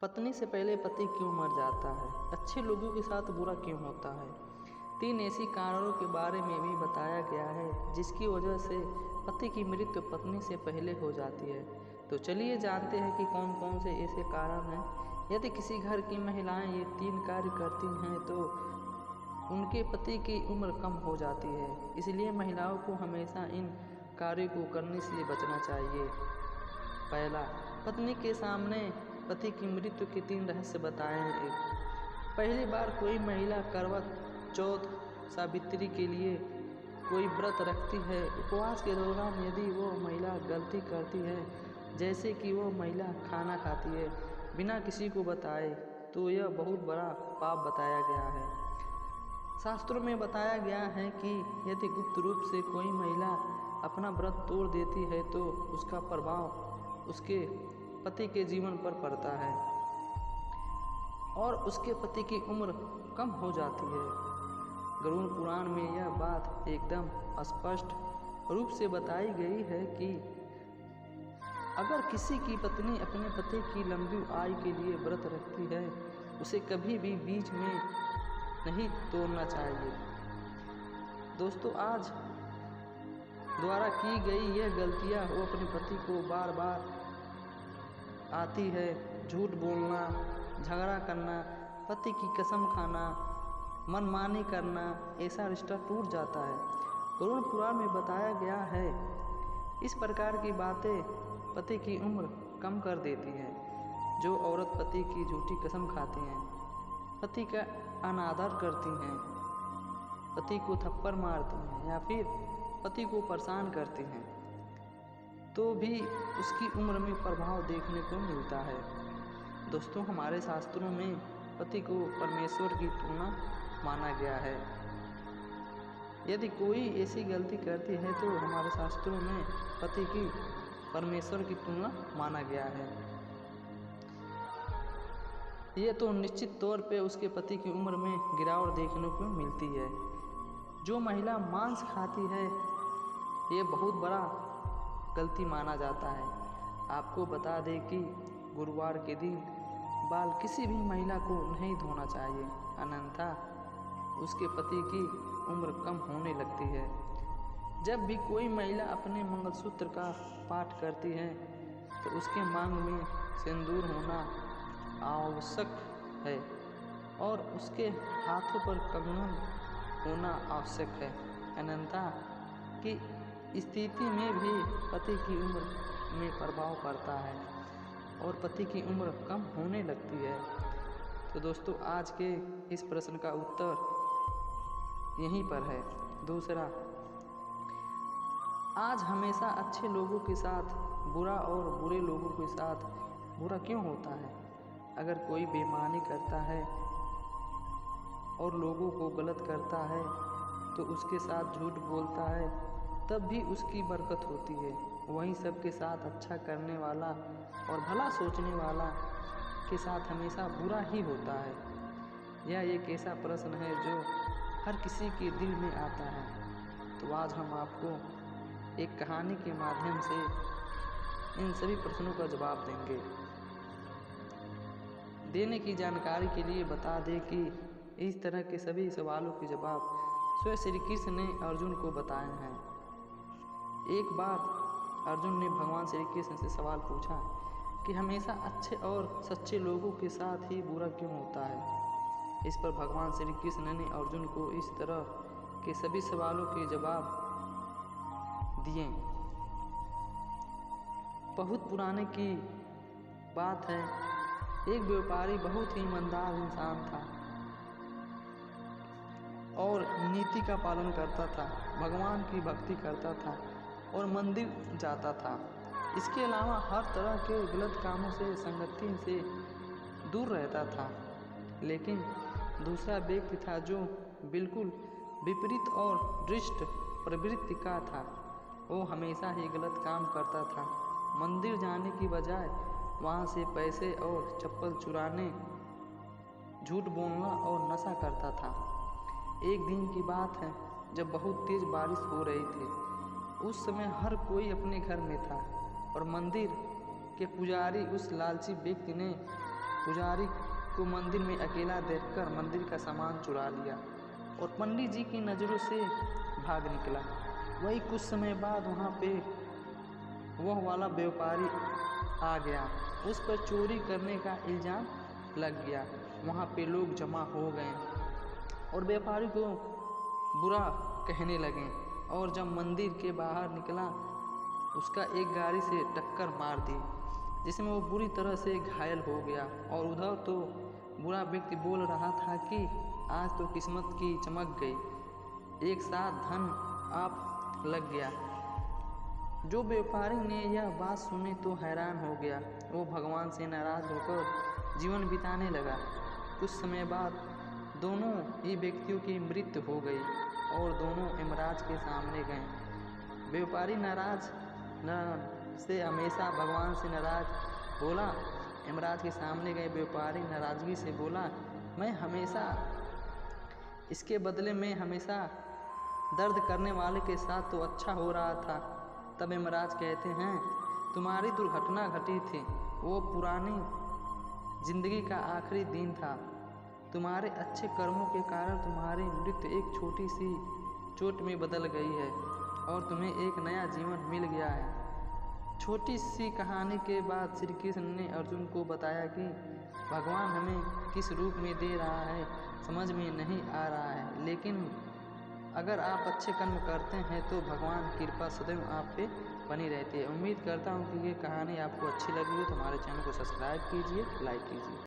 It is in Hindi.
पत्नी से पहले पति क्यों मर जाता है? अच्छे लोगों के साथ बुरा क्यों होता है? 3 ऐसी कारणों के बारे में भी बताया गया है जिसकी वजह से पति की मृत्यु पत्नी से पहले हो जाती है। तो चलिए जानते हैं कि कौन कौन से ऐसे कारण हैं। यदि किसी घर की महिलाएं ये 3 कार्य करती हैं तो उनके पति की उम्र कम हो जाती है। इसलिए महिलाओं को हमेशा इन कार्यों को करने से बचना चाहिए। पहला, पत्नी के सामने पति की मृत्यु के 3 रहस्य बताए हैं। पहली बार कोई महिला करवा चौथ, सावित्री के लिए कोई व्रत रखती है। उपवास के दौरान यदि वो महिला गलती करती है, जैसे कि वो महिला खाना खाती है बिना किसी को बताए, तो यह बहुत बड़ा पाप बताया गया है। शास्त्रों में बताया गया है कि यदि गुप्त रूप से कोई महिला अपना व्रत तोड़ देती है तो उसका प्रभाव उसके पति के जीवन पर पड़ता है और उसके पति की उम्र कम हो जाती है। गरुड़ पुराण में यह बात एकदम स्पष्ट रूप से बताई गई है कि अगर किसी की पत्नी अपने पति की लंबी आयु के लिए व्रत रखती है, उसे कभी भी बीच में नहीं तोड़ना चाहिए। दोस्तों, आज द्वारा की गई यह गलतियां वो अपने पति को बार बार आती है। झूठ बोलना, झगड़ा करना, पति की कसम खाना, मनमानी करना, ऐसा रिश्ता टूट जाता है। गरुड़ पुराण में बताया गया है इस प्रकार की बातें पति की उम्र कम कर देती है। जो औरत पति की झूठी कसम खाती हैं, पति का अनादर करती हैं, पति को थप्पड़ मारती हैं या फिर पति को परेशान करती हैं, तो भी उसकी उम्र में प्रभाव देखने को मिलता है। दोस्तों, हमारे शास्त्रों में पति को परमेश्वर की तुलना माना गया है। यदि कोई ऐसी गलती करती है तो हमारे शास्त्रों में पति की परमेश्वर की तुलना माना गया है। यह तो निश्चित तौर पे उसके पति की उम्र में गिरावट देखने को मिलती है। जो महिला मांस खाती है, ये बहुत बड़ा गलती माना जाता है। आपको बता दें कि गुरुवार के दिन बाल किसी भी महिला को नहीं धोना चाहिए, अन्यथा उसके पति की उम्र कम होने लगती है। जब भी कोई महिला अपने मंगलसूत्र का पाठ करती है तो उसके मांग में सिंदूर होना आवश्यक है और उसके हाथों पर कंगन होना आवश्यक है, अन्यथा की स्थिति में भी पति की उम्र में प्रभाव पड़ता है और पति की उम्र कम होने लगती है। तो दोस्तों, आज के इस प्रश्न का उत्तर यहीं पर है। दूसरा, आज हमेशा अच्छे लोगों के साथ बुरा और बुरे लोगों के साथ बुरा क्यों होता है? अगर कोई बेईमानी करता है और लोगों को गलत करता है तो उसके साथ झूठ बोलता है, तब भी उसकी बरकत होती है। वहीं सबके साथ अच्छा करने वाला और भला सोचने वाला के साथ हमेशा बुरा ही होता है। यह एक ऐसा प्रश्न है जो हर किसी के दिल में आता है। तो आज हम आपको एक कहानी के माध्यम से इन सभी प्रश्नों का जवाब देंगे। देने की जानकारी के लिए बता दें कि इस तरह के सभी सवालों के जवाब स्वयं श्री कृष्ण ने अर्जुन को बताए हैं। एक बार अर्जुन ने भगवान श्री कृष्ण से सवाल पूछा कि हमेशा अच्छे और सच्चे लोगों के साथ ही बुरा क्यों होता है। इस पर भगवान श्री कृष्ण ने अर्जुन को इस तरह के सभी सवालों के जवाब दिए। बहुत पुराने की बात है, एक व्यापारी बहुत ही ईमानदार इंसान था और नीति का पालन करता था, भगवान की भक्ति करता था और मंदिर जाता था। इसके अलावा हर तरह के गलत कामों से, संगति से दूर रहता था। लेकिन दूसरा व्यक्ति था जो बिल्कुल विपरीत और दुष्ट प्रवृत्ति का था। वो हमेशा ही गलत काम करता था। मंदिर जाने की बजाय वहाँ से पैसे और चप्पल चुराने, झूठ बोलना और नशा करता था। एक दिन की बात है जब बहुत तेज बारिश हो रही थी। उस समय हर कोई अपने घर में था और मंदिर के पुजारी उस लालची व्यक्ति ने पुजारी को मंदिर में अकेला देखकर मंदिर का सामान चुरा लिया और पंडित जी की नज़रों से भाग निकला। वही कुछ समय बाद वहाँ पे वह वाला व्यापारी आ गया। उस पर चोरी करने का इल्ज़ाम लग गया। वहाँ पे लोग जमा हो गए और व्यापारी को बुरा कहने लगे और जब मंदिर के बाहर निकला उसका एक गाड़ी से टक्कर मार दी, जिसमें वो बुरी तरह से घायल हो गया। और उधर तो बुरा व्यक्ति बोल रहा था कि आज तो किस्मत की चमक गई, एक साथ धन आप लग गया। जो व्यापारी ने यह बात सुनी तो हैरान हो गया। वो भगवान से नाराज़ होकर जीवन बिताने लगा। कुछ समय बाद दोनों ही व्यक्तियों की मृत्यु हो गई और दोनों यमराज के सामने गए। व्यापारी नाराज से हमेशा भगवान से नाराज बोला। यमराज के सामने गए व्यापारी नाराज़गी से बोला, मैं हमेशा इसके बदले में हमेशा दर्द करने वाले के साथ तो अच्छा हो रहा था। तब यमराज कहते हैं, तुम्हारी दुर्घटना घटी थी, वो पुरानी जिंदगी का आखिरी दिन था। तुम्हारे अच्छे कर्मों के कारण तुम्हारी मृत्यु एक छोटी सी चोट में बदल गई है और तुम्हें एक नया जीवन मिल गया है। छोटी सी कहानी के बाद श्री कृष्ण ने अर्जुन को बताया कि भगवान हमें किस रूप में दे रहा है समझ में नहीं आ रहा है, लेकिन अगर आप अच्छे कर्म करते हैं तो भगवान की कृपा सदैव आप पे बनी रहती है। उम्मीद करता हूँ कि ये कहानी आपको अच्छी लगी हो तो हमारे चैनल को सब्सक्राइब कीजिए, लाइक कीजिए।